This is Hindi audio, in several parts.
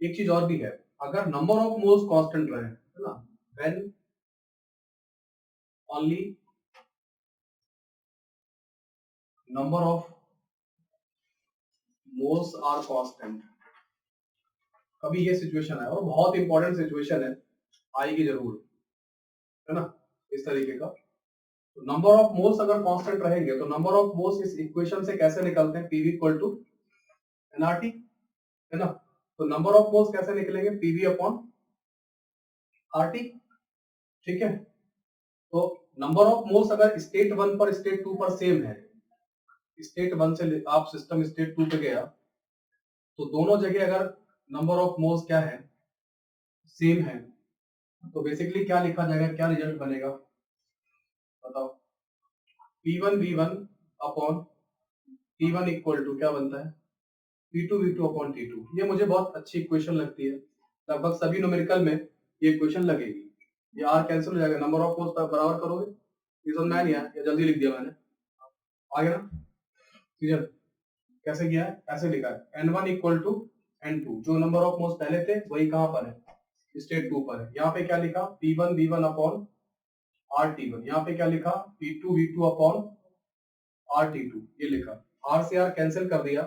एक चीज और भी है, अगर नंबर ऑफ मोल्स कांस्टेंट रहे, है ना, when only number of moles are constant, कभी ये सिचुएशन है और बहुत इंपॉर्टेंट सिचुएशन है, आएगी जरूर, है ना, इस तरीके का। तो नंबर ऑफ मोल्स अगर कांस्टेंट रहेंगे तो नंबर ऑफ मोल्स इस इक्वेशन से कैसे निकलते हैं, पीवी इक्वल टू एनआरटी, है ना। तो नंबर ऑफ मोल्स कैसे निकलेंगे, पीवी अपॉन आरटी, ठीक है। तो नंबर ऑफ मोल्स अगर स्टेट 1 पर स्टेट 2 पर सेम है, स्टेट 1 से आप सिस्टम स्टेट 2 पे गया, तो दोनों जगह अगर नंबर ऑफ मोल्स क्या है, सेम है, तो बेसिकली क्या लिखा जाएगा, क्या रिजल्ट बनेगा, बताओ। P1 V1 upon T1 equal to क्या बनता है, P2 V2 अपॉन T2। ये मुझे बहुत अच्छी इक्वेशन लगती है, लगभग सभी न्यूमेरिकल में ये इक्वेशन लगेगी। ये आर कैंसिल हो जाएगा, नंबर ऑफ मोल्स बराबर करोगे, ये समझ में आ गया, या जल्दी लिख दिया मैंने, आ गया ना क्लियर। कैसे किया है, ऐसे लिखा है N1 इक्वल टू N2, जो नंबर ऑफ मोल्स पहले थे वही कहां पर है, स्टेट 2 पर है। यहाँ पे क्या लिखा, P1 V1 अपॉन RT1, यहाँ पे क्या लिखा, P2 V2 अपॉन RT2, ये लिखा। R से R कैंसिल कर दिया,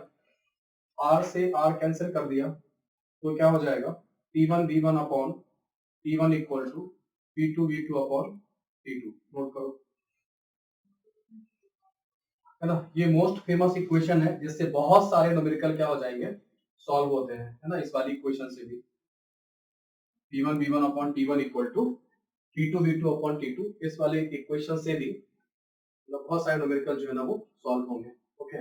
R से R कैंसिल कर दिया, तो क्या हो जाएगा, P1 V1 upon T1 equal to P2 V2 upon T2, note करो, है ना। ये मोस्ट फेमस इक्वेशन है जिससे बहुत सारे न्यूमेरिकल क्या हो जाएंगे, सॉल्व होते हैं, है ना, इस वाली इक्वेशन से भी। P1 V1 upon T1 equal to P2 V2 upon T2, इस वाले इक्वेशन से भी बहुत सारे न्यूमेरिकल जो है ना वो सॉल्व होंगे। ओके,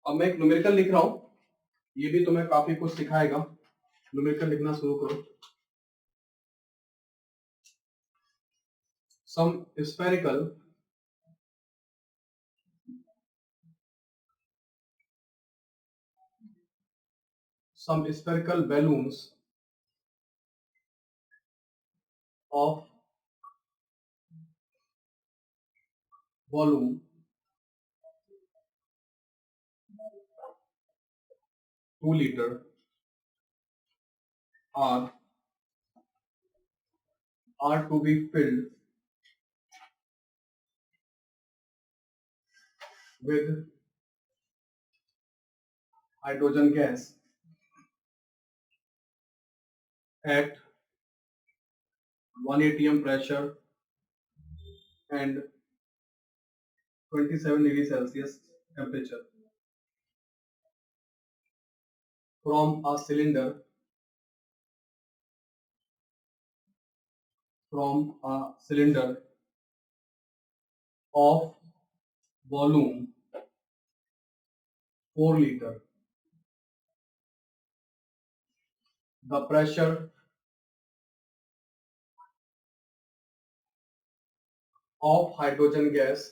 अब मैं एक न्यूमेरिकल लिख रहा हूं, ये भी तुम्हें काफी कुछ सिखाएगा। न्यूमेरिकल लिखना शुरू करो। सम spherical balloons of volume 2 liter are to be filled with hydrogen gas at 1 atm pressure and 27 degree Celsius temperature from a cylinder of volume 4 liter. The pressure of hydrogen gas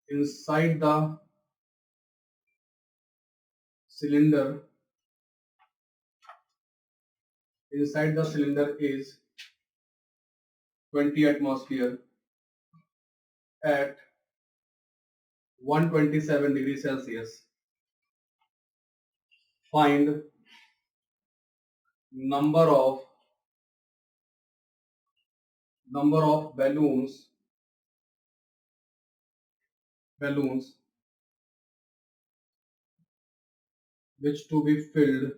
inside the cylinder is 20 atmosphere at 127 degree Celsius. Find number of balloons which to be filled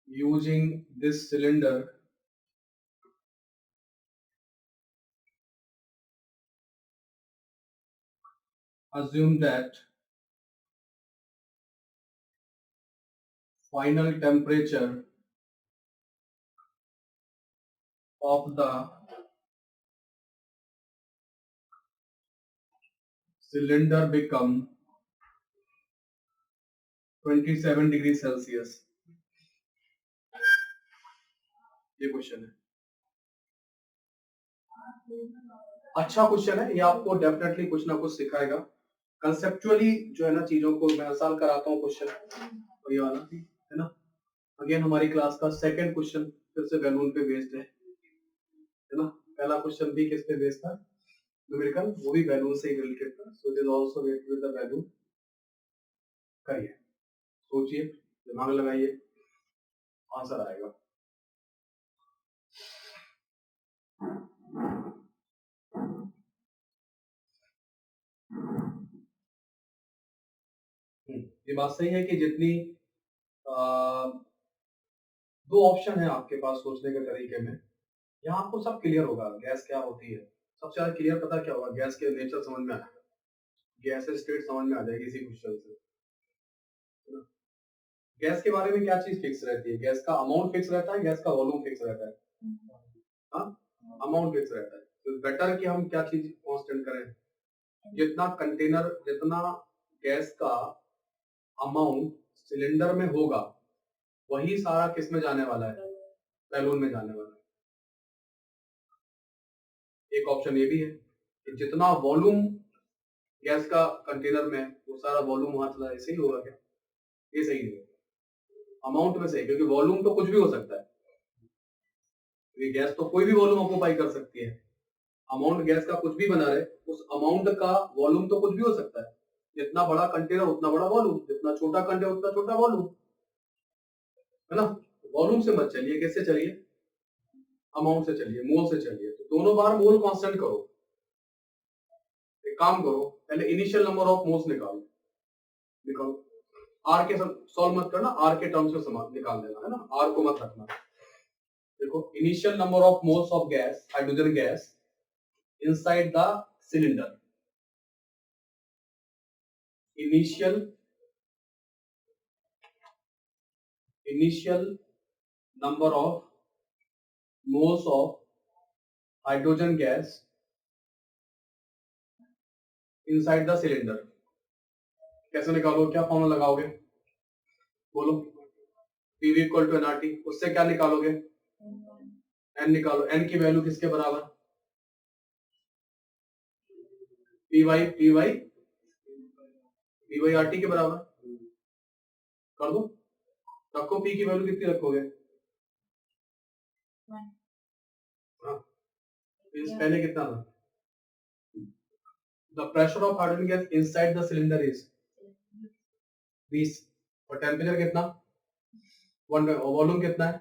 using this cylinder assume that final temperature of the cylinder become 27 degree Celsius। ये क्वेश्चन है, अच्छा क्वेश्चन है, ये आपको डेफिनेटली कुछ ना कुछ सिखाएगा। कंसेप्चुअली जो है ना चीजों को मैं सॉल्व कराता हूँ क्वेश्चन, तो ये वाला है ना। अगेन हमारी क्लास का सेकंड क्वेश्चन फिर से बैलून पे बेस्ड है ना। पहला क्वेश्चन भी किस पे बेस्ड था, न्यूमेरिकल, वो भी बैलून से ही रिलेटेड था। सो it is also related with the balloon. करिए, सोचिए, दिमाग लगाइए, आंसर आएगा। ये बात सही है कि जितनी दो ऑप्शन है आपके पास सोचने के तरीके में, यहाँ आपको सब क्लियर होगा गैस क्या होती है। सबसे ज्यादा क्लियर पता क्या होगा, गैस के नेचर समझ में आएगा, गैस स्टेट समझ में आ जाएगी इसी क्वेश्चन से। गैस के बारे में क्या चीज फिक्स रहती है, गैस का अमाउंट फिक्स रहता है, गैस का वॉल्यूम फिक्स रहता है। हाँ, अमाउंट फिक्स रहता है। तो बेटर कि हम क्या चीज कांस्टेंट करें, जितना कंटेनर, जितना गैस का अमाउंट सिलेंडर में होगा वही सारा किस में जाने वाला है, बैलून में जाने वाला है। एक ऑप्शन ये भी है कि जितना वॉल्यूम गैस का कंटेनर में वो सारा वॉल्यूम वहां चला, ऐसे ही होगा क्या, ये सही नहीं है। अमाउंट में सही, क्योंकि वॉल्यूम तो कुछ भी हो सकता है, क्योंकि गैस तो कोई भी वॉल्यूम ऑक्यूपाई कर सकती है। अमाउंट गैस का कुछ भी बना रहे, उस अमाउंट का वॉल्यूम तो कुछ भी हो सकता है। जितना बड़ा कंटेनर उतना बड़ा वॉल्यूम, जितना छोटा कंटेनर उतना छोटा वॉल्यूम, है ना। वॉल्यूम से मत चलिए, किससे चलिए, अमाउंट से चलिए, मोल से चलिए। तो दोनों बार मोल कांस्टेंट करो। एक काम करो, पहले इनिशियल नंबर ऑफ मोल्स निकालो, निकालो। आर के सॉल्व मत करना, आर के टर्म्स में निकाल देना, है ना, आर को मत रखना। देखो, initial number of moles of gas, hydrogen gas inside the cylinder, initial number of moles of hydrogen gas inside the cylinder। कैसे निकालोगे, क्या फॉर्मूला लगाओगे, बोलो। PV इक्वल टू nRT, उससे क्या निकालोगे, n निकालो। n की वैल्यू किसके बराबर, P RT के बराबर कर दो। रखो, P की वैल्यू कितनी रखोगे, पहले कितना था, the pressure of hydrogen gas inside the cylinder is 20 और टेम्परेचर कितना 1 और वॉल्यूम कितना है,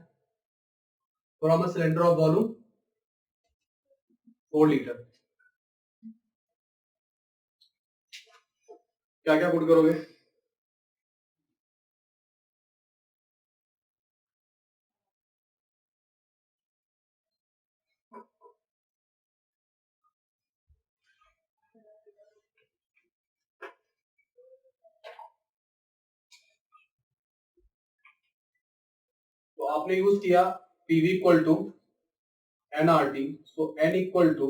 from a cylinder of volume 4 litre. क्या क्या पुट करोगे, तो आपने यूज किया PV equal to nRT, so n equal to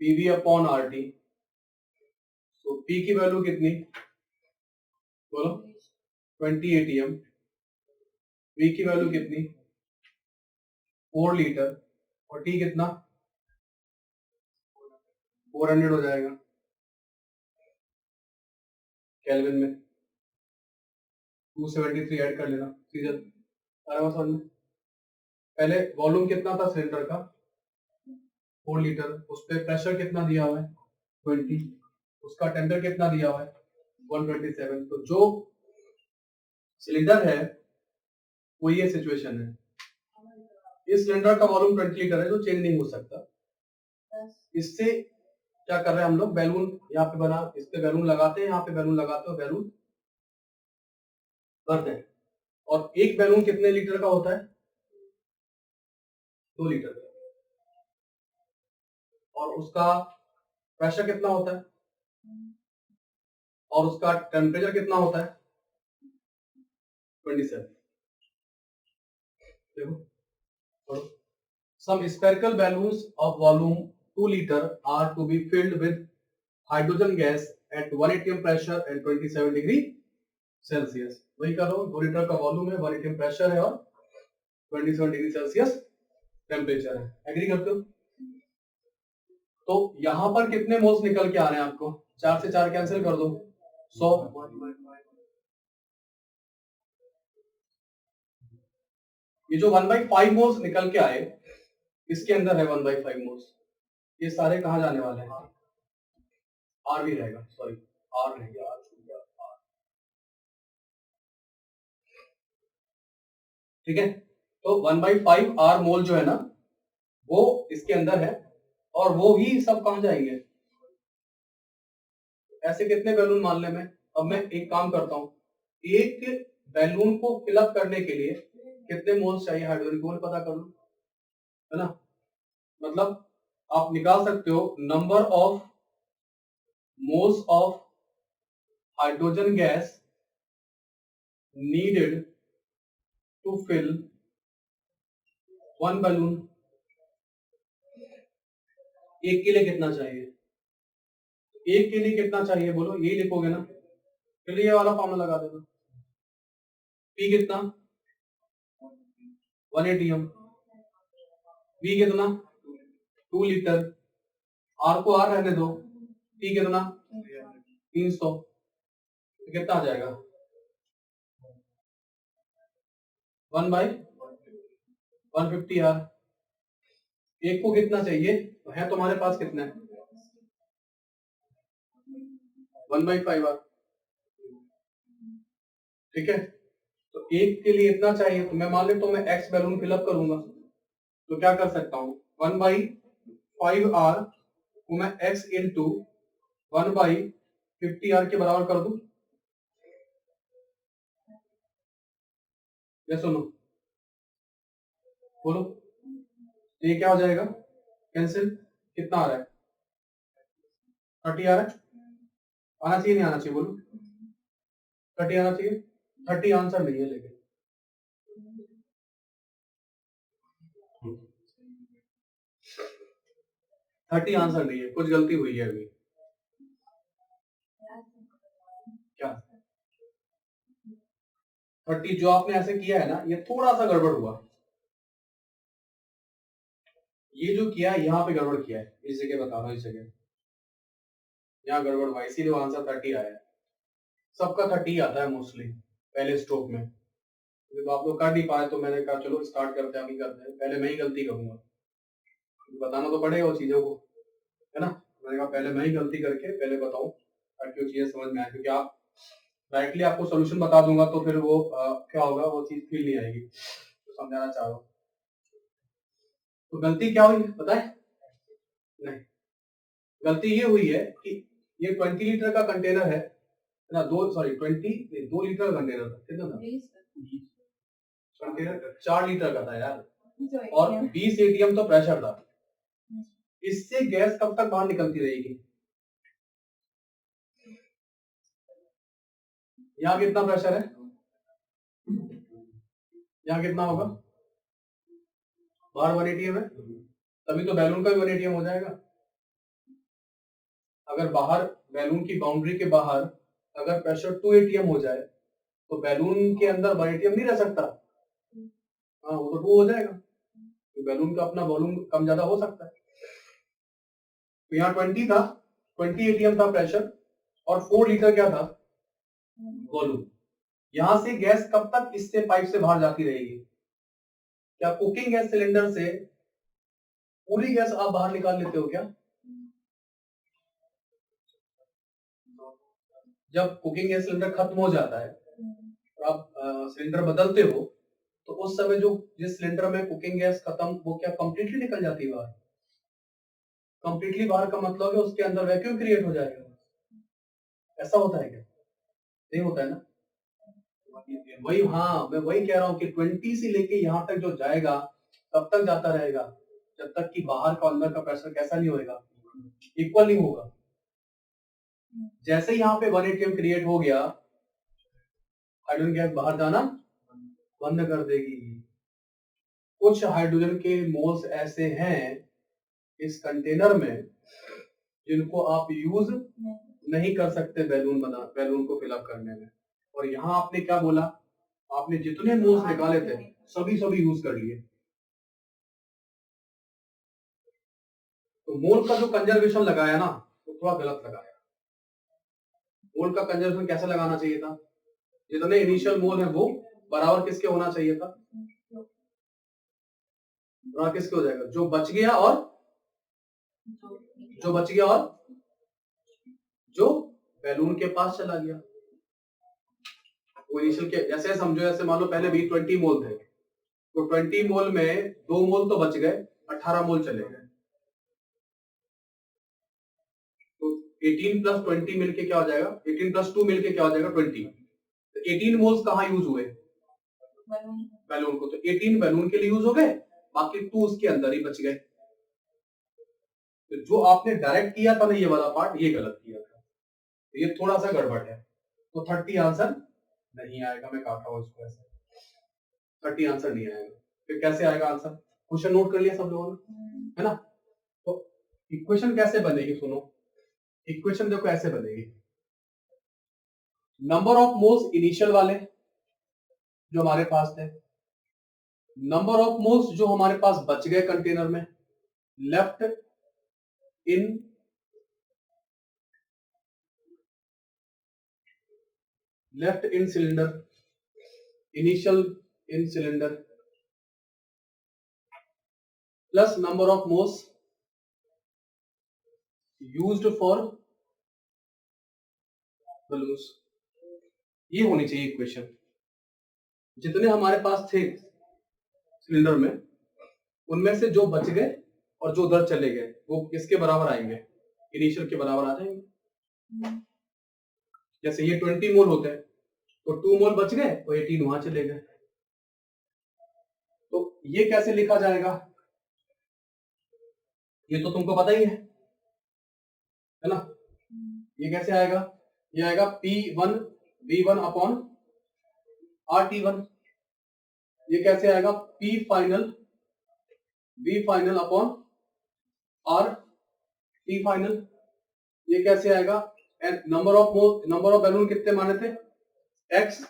PV upon RT। तो P की वैल्यू कितनी, बोलो 20 ATM, V की वैल्यू कितनी 4 लीटर, और T कितना 400 हो जाएगा केल्विन में। 273 ऐड कर लेना, सीजन आएगा समझ में। पहले वॉल्यूम कितना था सिलेंडर का 4 लीटर, उस पे प्रेशर कितना दिया हुआ है 20, उसका टेम्परेचर कितना दिया हुआ है 127। तो जो सिलेंडर है वो ये सिचुएशन है, इस सिलेंडर का वॉल्यूम 20 लीटर है जो चेंज नहीं हो सकता। इससे क्या कर रहे हैं हम लोग, बैलून यहाँ पे बना, इस पे बैलून लगाते हैं, यहाँ पे बैलून लगाते हो, बैलून भरते हैं। और एक बैलून कितने लीटर का होता है 2 लीटर का, और उसका प्रेशर कितना होता है और उसका टेम्परेचर कितना होता है 27। देखो, some spherical balloons of volume 2 liter are to be filled with hydrogen gas at 1 atm pressure and 27 degree Celsius. वही कर रहा हूँ, 2 लीटर का वॉल्यूम है, 1 atm प्रेशर है और 27 डिग्री सेल्सियस टेम्परेचर है। एग्री करते हो। तो यहां पर कितने मोल्स निकल के आ रहे हैं आपको, 4 से 4 कैंसिल कर दो, 100। ये जो 1/5 मोल्स निकल के आए, इसके अंदर है 1/5 मोल्स। ये सारे कहाँ जाने वाले हैं? आर भी रहेगा, सॉरी आर रह गया, आर छूट गया, आर। ठीक है, तो 1/5 आर मोल जो है ना, वो इसके अंदर है, और वो ही सब कहाँ जाएंगे? ऐसे कितने बैलून मान ले मैं? अब मैं एक काम करता हूं, एक बैलून को फिलअप करने के लिए कितने मोल्स चाहिए हाइड्रोजन को पता कर लो, है ना। मतलब आप निकाल सकते हो number of moles of hydrogen gas needed to fill one balloon. एक के लिए कितना चाहिए? एक के लिए कितना चाहिए बोलो, यही लिखोगे ना, फिर ये वाला फॉर्मूला लगा देना। पी कितना? 1 एटीएम। वी कितना? 2 लीटर। आर को आर रहने दो। टी कितना? 300। कितना आ जाएगा? 1/150 आर। एक को कितना चाहिए है तुम्हारे पास? कितना है? 1/5 आर। ठीक है, तो एक के लिए इतना चाहिए, तो मैं मान लेता हूं मैं एक्स बैलून फिलअप करूंगा, तो क्या कर सकता हूं? 1/5 आर को मैं एक्स इंटू 1/50 आर के बराबर कर दूं। ये सुनो, बोलो, ये क्या हो जाएगा? कैंसिल। कितना आ रहा है? 30 आ रहा है। आना चाहिए नहीं आना चाहिए बोलो? 30 आना चाहिए। 30 आंसर नहीं है, लेकिन 30 आंसर नहीं है, कुछ गलती हुई है अभी। क्या 30 जो आपने ऐसे किया है ना, ये थोड़ा सा गड़बड़ हुआ। ये जो किया है यहाँ पे गड़बड़ किया है, इस जगह बता रहा हूँ, इस जगह यहाँ गड़बड़ हुआ, इसीलिए आंसर 30 आया है। सबका 30 आता है मोस्टली पहले स्ट्रोक में। जब आप लोग कर नहीं पाए तो मैंने कहा चलो स्टार्ट करते हैं, अभी करते हैं, पहले मैं ही गलती करूंगा, बताना तो पड़ेगा वो चीजों को, है ना। मैंने कहा पहले मैं ही गलती करके पहले बताऊं, ताकि वो चीजें समझ में आए, क्योंकि आप डायरेक्टली आपको सोल्यूशन बता दूंगा तो फिर वो क्या होगा, वो चीज फील नहीं आएगी, तो समझाना चाह रहा हूँ। तो गलती क्या हुई पता है? नहीं, गलती ये हुई है कि ये 20 लीटर का कंटेनर है ना, 2 लीटर का कंटेनर था, कितना था कंटेनर? 4 लीटर का था यार, और 20 एटीएम तो प्रेशर था। इससे गैस कब तक बाहर निकलती रहेगी? यहाँ कितना प्रेशर है? यहाँ कितना होगा? बाहर 1 एटीएम है, तभी तो बैलून का भी 1 एटीएम हो जाएगा। अगर बाहर बैलून की बाउंड्री के बाहर अगर प्रेशर 2 एटीएम हो जाए, तो बैलून के अंदर 1 एटीएम नहीं रह सकता। हाँ, वो तो 2 हो जाएगा, तो बैलून का अपना वॉल्यूम कम ज्यादा हो सकता है। तो यहाँ 20 था, 20 एटीएम था प्रेशर, और 4 लीटर क्या था? वॉल्यूम। यहां से गैस कब तक इससे पाइप से बाहर जाती रहेगी? क्या कुकिंग गैस सिलेंडर से पूरी गैस आप बाहर निकाल लेते हो क्या? जब कुकिंग गैस सिलेंडर खत्म हो जाता है, तो आप सिलेंडर बदलते हो, तो उस समय जो जिस सिलेंडर में कुकिंग गैस खत्म, वो क्या कंप्लीटली निकल जाती है बाहर? कंप्लीटली बाहर का मतलब है उसके अंदर वैक्यूम क्रिएट हो जाएगा। ऐसा होता है क्या? नहीं होता है ना। वही, हाँ मैं वही कह रहा हूँ कि 20 से लेके यहाँ तक जो जाएगा, तब तक जाता रहेगा जब तक कि बाहर का अंदर का प्रेशर कैसा नहीं होएगा, इक्वल नहीं होगा। जैसे यहाँ पे 1 एटीएम क्रिएट हो गया, हाइड्रोजन गैस बाहर जाना बंद कर देगी। कुछ हाइड्रोजन के मोल्स ऐसे हैं इस कंटेनर में जिनको आप यूज नहीं कर सकते बैलून को फिलअप करने में। और यहाँ आपने क्या बोला? आपने जितने मोल्स निकाले थे सभी यूज कर लिए। तो मोल का जो कंजर्वेशन लगाया ना, वो थोड़ा गलत लगाया। मोल का कंजर्वेशन कैसे लगाना चाहिए था? जितने इनिशियल मोल है वो बराबर किसके होना चाहिए था? बराबर किसके हो जाएगा? जो बच गया और जो बैलून के पास चला गया वो इनिशियल के, जैसे समझो जैसे मान लो पहले 20 मोल थे, तो 20 मोल में 2 मोल तो बच गए, 18 मोल चले गए, तो 18 प्लस 20 मिलके क्या हो जाएगा? 18 प्लस 2 मिलके क्या हो जाएगा? 20। तो 18 मोल्स कहाँ यूज हुए? बैलून को। तो 18 बैलून के लिए यूज हो गए, बाकी 2 उसके अंदर ही बच गए। तो जो आपने डायरेक्ट किया था ना ये वाला पार्ट, ये गलत किया था, तो ये थोड़ा सा गड़बड़ है। तो 30 आंसर नहीं आएगा, मैं काट रहा हूं इसको ऐसे, 30 आंसर नहीं आएगा। फिर कैसे आएगा आंसर? क्वेश्चन नोट कर लिया सब लोगों ने, है ना? तो इक्वेशन कैसे बनेगी? सुनो, इक्वेशन देखो ऐसे बनेगी। नंबर ऑफ मोल्स इनिशियल वाले जो हमारे पास थे, नंबर ऑफ मोल्स जो हमारे पास बच गए कंटेनर में, left in cylinder, initial in cylinder, plus number of moles used for balloons. ये होनी चाहिए इक्वेशन। जितने हमारे पास थे सिलेंडर में, उनमें से जो बच गए और जो उधर चले गए वो किसके बराबर आएंगे? इनिशियल के बराबर आ जाएंगे। जैसे ये 20 मोल होते हैं, तो 2 मोल बच गए और 18 वहां चले गए। तो ये कैसे लिखा जाएगा? ये तो तुमको पता ही है ना? ये कैसे आएगा? ये आएगा P1 V1 अपॉन RT1। ये कैसे आएगा? P final V final upon R T final. ये कैसे आएगा? नंबर ऑफ बैलून कितने माने थे? X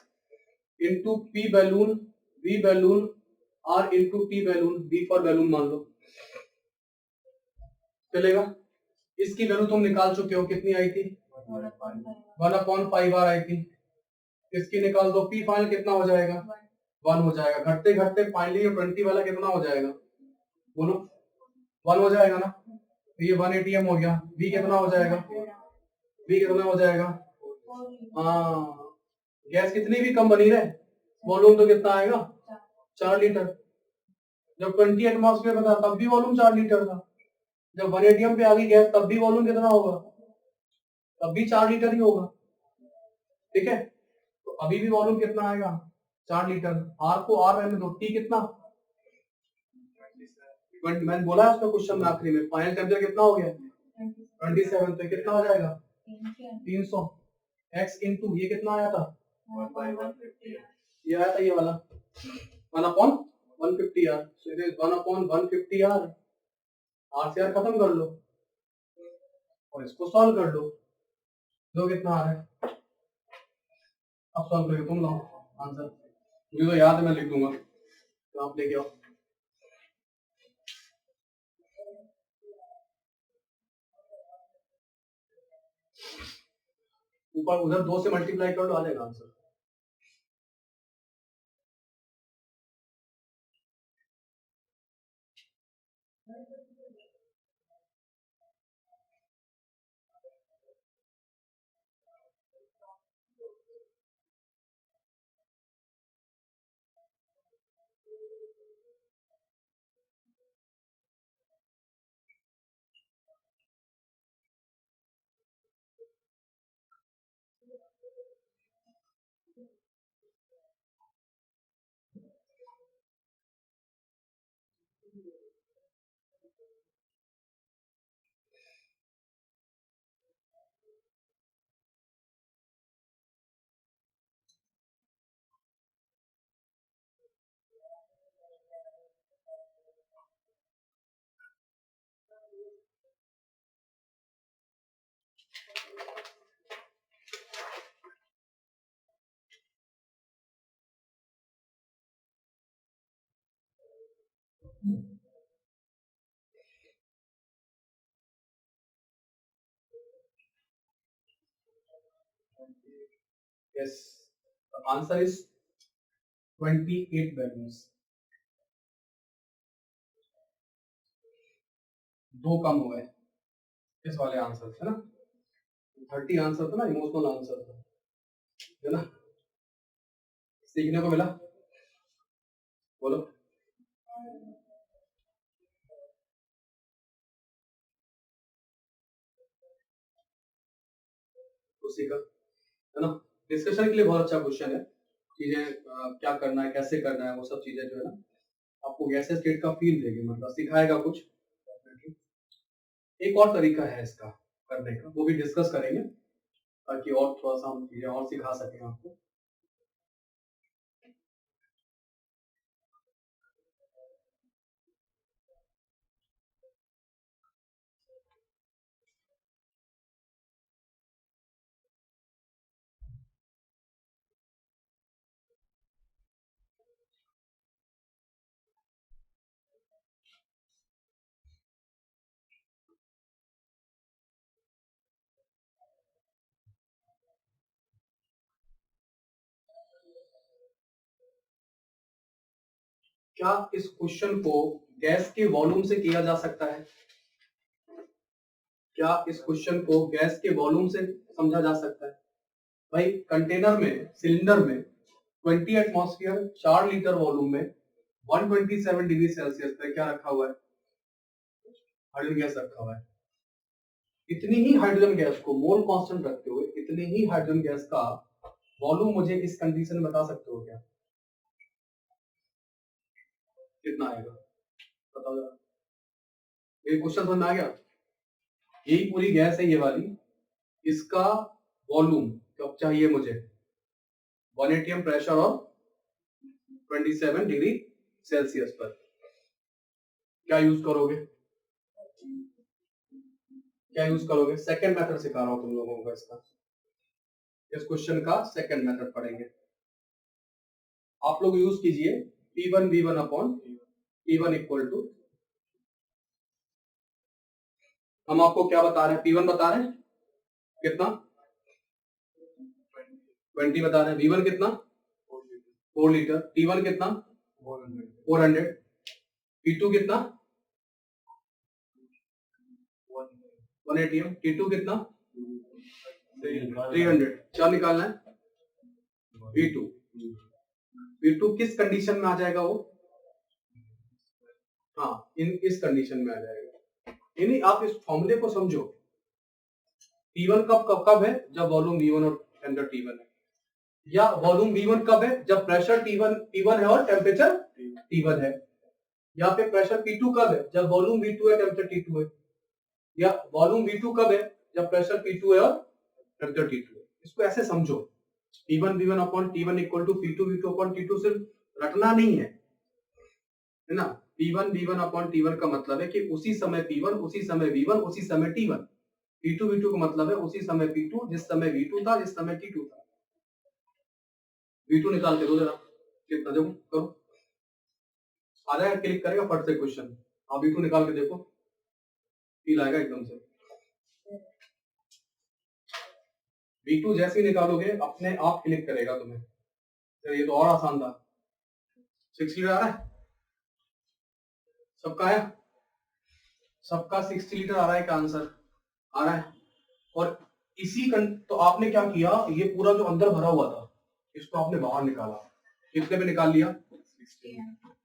into P balloon V balloon R into T balloon, B for balloon मान लो, चलेगा? इसकी वैल्यू तुम निकाल चुके हो, कितनी आई थी? 1/5 बार आई थी। इसकी निकाल दो, P फाइनल कितना हो जाएगा? 1 हो जाएगा। घटते घटते फाइनली 20 वाला कितना हो जाएगा? बोलो, 1 हो जाएगा ना? तो ये 1 ATM हो गया। B कितना हो जाएगा? B कितना हो जाएगा? हाँ, गैस कितनी भी कम बनी रहे, वॉल्यूम तो कितना आएगा? 4 लीटर। जब 20 एटमॉस्फेयर था तब भी वॉल्यूम 4 लीटर था। जब 1 ATM पे आ गई गैस तब भी वॉल्यूम कितना होगा? तब भी 4 लीटर ही होगा। ठीक है, तो अभी भी वॉल्यूम कितना आएगा? 4 लीटर। आर को आर रहने दो। टी कितना? मैंने बोला उसका क्वेश्चन में आखिरी में, फाइनल टेम्परेचर कितना हो गया? 27। तो कितना हो जाएगा? 300। एक्स इंटू ये कितना आया था? 1/150। ये आया था ये वाला 1/150 R. So it is 1/150 R. R से आर खत्म कर लो और इसको सॉल्व कर लो, दो कितना आ रहा है? अब सॉल्व करके तुम लाओ आंसर। मुझे तो याद है, मैं लिख दूंगा, तो आप लेके आओ। ऊपर उधर 2 से मल्टीप्लाई कर लो, आ जाएगा answer. Yes, answer is 28 balloons. 2 कम हो गए इस वाले आंसर से, है ना। 30 आंसर था ना, इमोशनल आंसर था, है ना। सीखने को मिला, बोलो। उसी का, है ना। डिस्कशन के लिए बहुत अच्छा क्वेश्चन है। चीजें क्या करना है, कैसे करना है, वो सब चीजें जो है ना आपको गैसेस स्टेट का फील देगी, मतलब सिखाएगा कुछ। एक और तरीका है इसका करने का, वो भी डिस्कस करेंगे ताकि और थोड़ा सा हम चीजें और सिखा सकें आपको। क्या इस क्वेश्चन को गैस के वॉल्यूम से किया जा सकता है? क्या इस क्वेश्चन को गैस के वॉल्यूम से समझा जा सकता है? भाई कंटेनर में, सिलेंडर में 20 एटमॉस्फेयर 4 लीटर वॉल्यूम में 127 डिग्री सेल्सियस पे क्या रखा हुआ है? हाइड्रोजन गैस रखा हुआ है। इतनी ही हाइड्रोजन गैस को मोल कांस्टेंट रखते हुए इतनी ही हाइड्रोजन गैस का वॉल्यूम मुझे इस कंडीशन में बता सकते हो क्या? कितना आएगा बताओ जरा। ये क्वेश्चन समझ में आ गया? यही पूरी गैस है ये वाली, इसका वॉल्यूम कब चाहिए मुझे? 1 atm प्रेशर और 27 डिग्री सेल्सियस पर। क्या यूज करोगे? क्या यूज करोगे? सेकंड मेथड सिखा रहा हूं तुम लोगों को इसका। इस क्वेश्चन का सेकंड मेथड पढ़ेंगे। आप लोग यूज कीजिए P1 V1 upon P1 equal to, हम आपको क्या बता रहे हैं? P1 बता रहे हैं कितना? 20 बता रहे हैं। V1 कितना? 4 लीटर। T1 कितना? 400। P2 कितना? 1 atm। T2 कितना? 300। क्या निकालना है? V2। V2 किस कंडीशन में आ जाएगा वो? हाँ, इस कंडीशन में आ जाएगा। यानी आप इस फॉर्मूले को समझो। P1 कब कब कब है? जब वॉल्यूम V1 और टेम्परेचर T1 है। या वॉल्यूम V1 कब है? जब प्रेशर T1 है और टेम्परेचर T1 है। या फिर प्रेशर P2 कब है? जब वॉल्यूम V2 है, टेम्परेचर T2 है। या वॉल्यूम V2 कब है? जब प्रेशर P2 है और टेम्परेचर T2 है। इसको ऐसे समझो, P1 V1 upon T1 equal to P2 V2 upon T2। सिर्फ रटना नहीं है ना। P1 V1 अपॉन T1 का मतलब है कि उसी समय P1, उसी समय V1, उसी समय T1। P2 V2 का मतलब है उसी समय P2, जिस समय V2 था, जिस समय T2 था। V2 निकाल के दो जरा, कितना देखो करो। आ जाएगा, क्लिक करेगा फट से क्वेश्चन। आप V2 निकाल के देखो, फील आएगा एकदम से। V2 जैसे ही निकालोगे अपने आप क्लिक करेगा तुम्हें। तो ये तो और आसान था। 6 लीटर आ रहा है सबका? है सबका 60 लीटर आ रहा है का आंसर? आ रहा है। और तो आपने क्या किया, ये पूरा जो अंदर भरा हुआ था इसको आपने बाहर निकाला। कितने पे निकाल लिया? 60।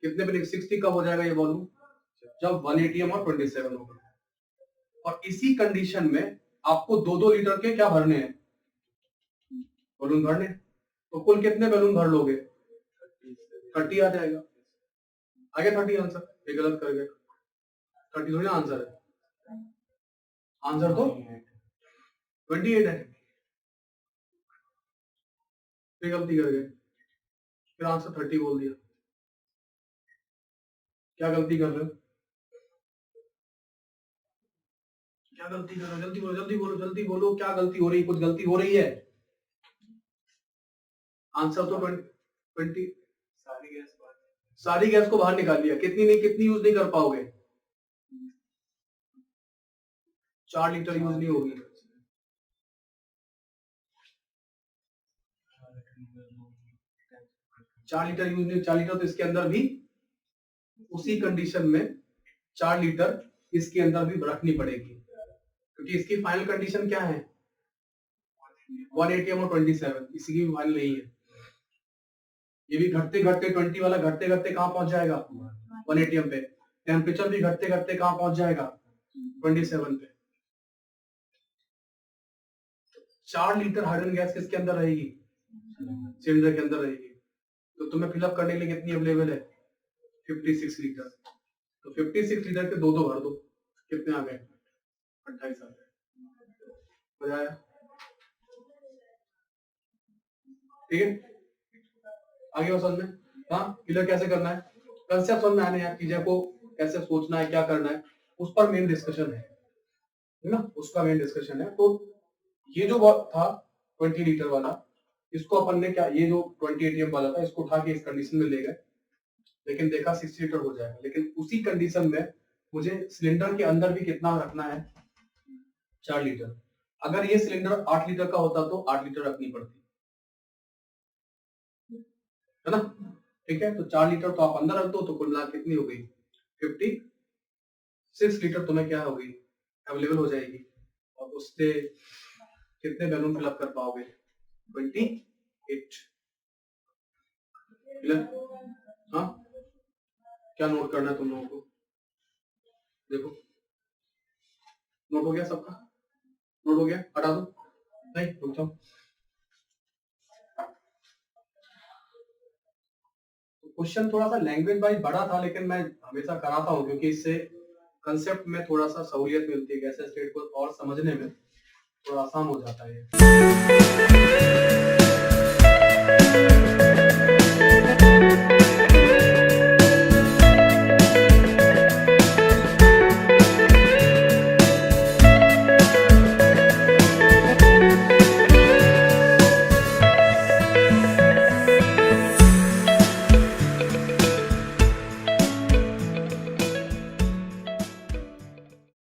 कितने पे? 60 कब हो जाएगा ये वॉल्यूम? जब 1 atm और 27 होगा। और इसी कंडीशन में आपको 2-2 लीटर के क्या भरने हैं? बलून भरने। तो कुल कितने बलून भर लोगे? 30 आ जाएगा। आगे 30 आंसर। ये गलत कर गए। 30 थोड़ी ना आंसर है। आंसर तो 28 है। फिर गलती कर गए, फिर आंसर 30 बोल दिया। क्या गलती कर रहे हो? क्या गलती कर रहे हो? जल्दी बोलो, जल्दी बोलो, जल्दी बोलो। क्या गलती हो रही? कुछ गलती हो रही है? आंसर तो 20। सारी गैस को बाहर निकाल लिया। कितनी नहीं, कितनी यूज नहीं कर पाओगे? 4 लीटर यूज नहीं होगी। 4 लीटर यूज नहीं, 4 लीटर तो इसके अंदर भी उसी कंडीशन में 4 लीटर इसके अंदर भी रखनी पड़ेगी, क्योंकि इसकी फाइनल कंडीशन क्या है 1 एटीएम और 27, इसी की भी फाइनल नहीं है। ये भी घटते घटते 20 वाला घटते घटते कहां पहुंच जाएगा 1 एटीएम पे, टेम्परेचर भी घटते घटते कहां पहुंच जाएगा 27 पे। 4 लीटर हाइड्रोजन गैस किसके अंदर रहेगी सिलेंडर के अंदर रहेगी, तो तुम्हें फिलअप करने के लिए कितनी अवेलेबल है 56 लीटर। तो 56 लीटर के दो भर दो, कितने आ गए 28 आ गए, मजा आया? ठीक है, आगे समझ में? हाँ, क्लियर कैसे करना है, कंसेप्ट समझ में आने हैं, चीजें को कैसे सोचना है, क्या करना है, उस पर मेन डिस्कशन है ना, उसका मेन डिस्कशन है। तो ये जो था 20 लीटर वाला, इसको अपन ने क्या, ये जो 20 एटीएम वाला था, इसको उठा के इस कंडीशन में ले गए, लेकिन देखा 60 लीटर हो जाएगा, लेकिन उसी कंडीशन में मुझे सिलेंडर के अंदर भी कितना रखना है 4 लीटर। अगर ये सिलेंडर 8 लीटर का होता तो 8 लीटर रखनी पड़ती, है ना? ठीक है, तो 4 लीटर तो आप अंदर रख दो, तो कुल मिला कितनी हो गई 56 लीटर तुम्हें क्या होगी अवेलेबल हो जाएगी, और उससे कितने बैलून फिलअप कर पाओगे 28। हाँ, क्या नोट करना है तुम लोगों को, देखो नोट हो गया सबका, नोट हो गया, हटा दो, नहीं रुक जाओ। क्वेश्चन थोड़ा सा लैंग्वेज वाइज बड़ा था, लेकिन मैं हमेशा कराता हूँ क्योंकि इससे कंसेप्ट में थोड़ा सा सहूलियत मिलती है, गैस स्टेट को और समझने में थोड़ा आसान हो जाता है।